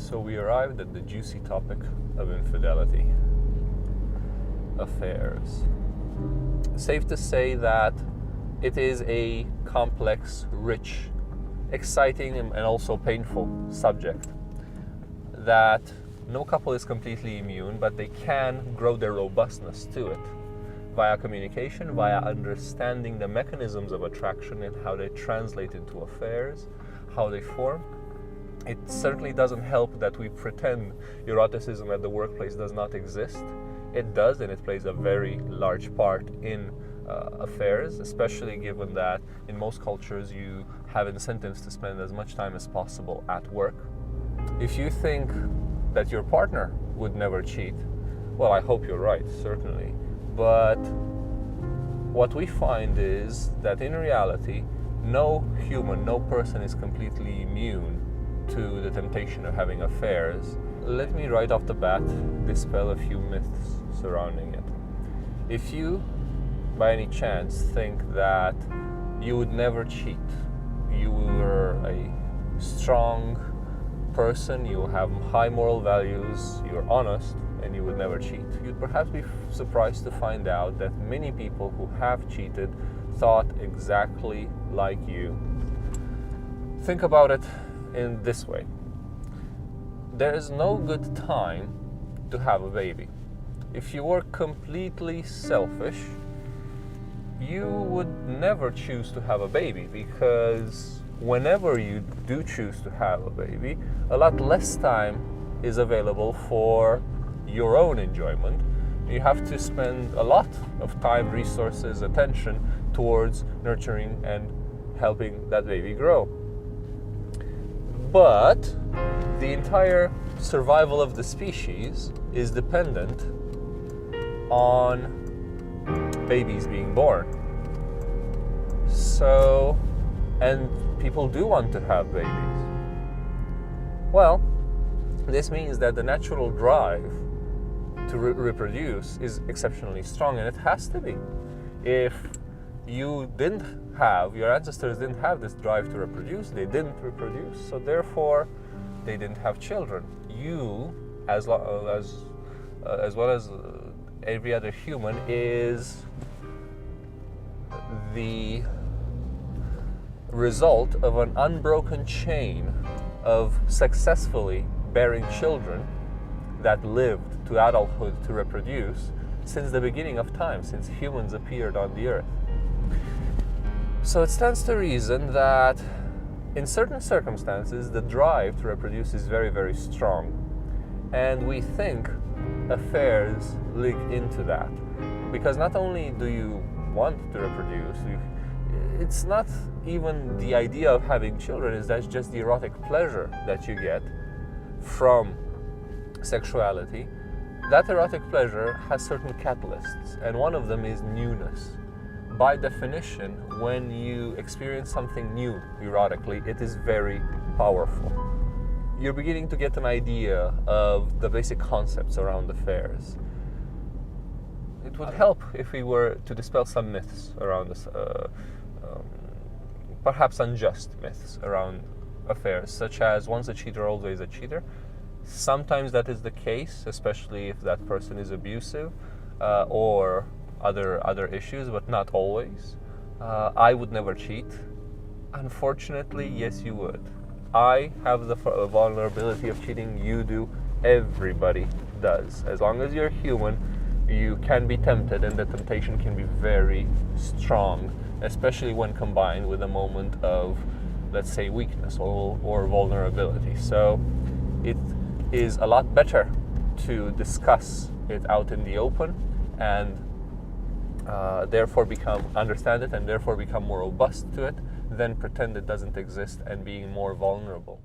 So we arrived at the juicy topic of infidelity. Affairs. Safe to say that it is a complex, rich, exciting, and also painful subject that no couple is completely immune, but they can grow their robustness to it via communication, via understanding the mechanisms of attraction and how they translate into affairs, how they form. It certainly doesn't help that we pretend eroticism at the workplace does not exist. It does, and it plays a very large part in affairs, especially given that in most cultures you have incentives to spend as much time as possible at work. If you think that your partner would never cheat, well, I hope you're right, certainly. But what we find is that in reality, no human, no person is completely immune to the temptation of having affairs. Let me right off the bat dispel a few myths surrounding it. If you, by any chance, think that you would never cheat, you were a strong person, you have high moral values, you're honest, and you would never cheat, you'd perhaps be surprised to find out that many people who have cheated thought exactly like you. Think about it in this way. There is no good time to have a baby. If you were completely selfish, you would never choose to have a baby, because whenever you do choose to have a baby, a lot less time is available for your own enjoyment. You have to spend a lot of time, resources, attention towards nurturing and helping that baby grow. But the entire survival of the species is dependent on babies being born. So, and people do want to have babies. Well, this means that the natural drive to reproduce is exceptionally strong, and it has to be. If you didn't have, your ancestors didn't have this drive to reproduce, they didn't reproduce, so therefore they didn't have children. You, as well as every other human, is the result of an unbroken chain of successfully bearing children that lived to adulthood to reproduce since the beginning of time, since humans appeared on the earth. So it stands to reason that in certain circumstances the drive to reproduce is very, very strong, and we think affairs link into that, because not only do you want to reproduce, it's not even the idea of having children, is that just the erotic pleasure that you get from sexuality. That erotic pleasure has certain catalysts, and one of them is newness. By definition, when you experience something new erotically, it is very powerful. You're beginning to get an idea of the basic concepts around affairs. It would help if we were to dispel some myths around this, perhaps unjust myths around affairs, such as once a cheater, always a cheater. Sometimes that is the case, especially if that person is abusive or other issues, but not always. I would never cheat. Unfortunately, yes, you would. I have the vulnerability of cheating. You do. Everybody does. As long as you're human, you can be tempted, and the temptation can be very strong, especially when combined with a moment of, let's say, weakness or vulnerability. So it is a lot better to discuss it out in the open and therefore understand it and therefore become more robust to it, than pretend it doesn't exist and being more vulnerable.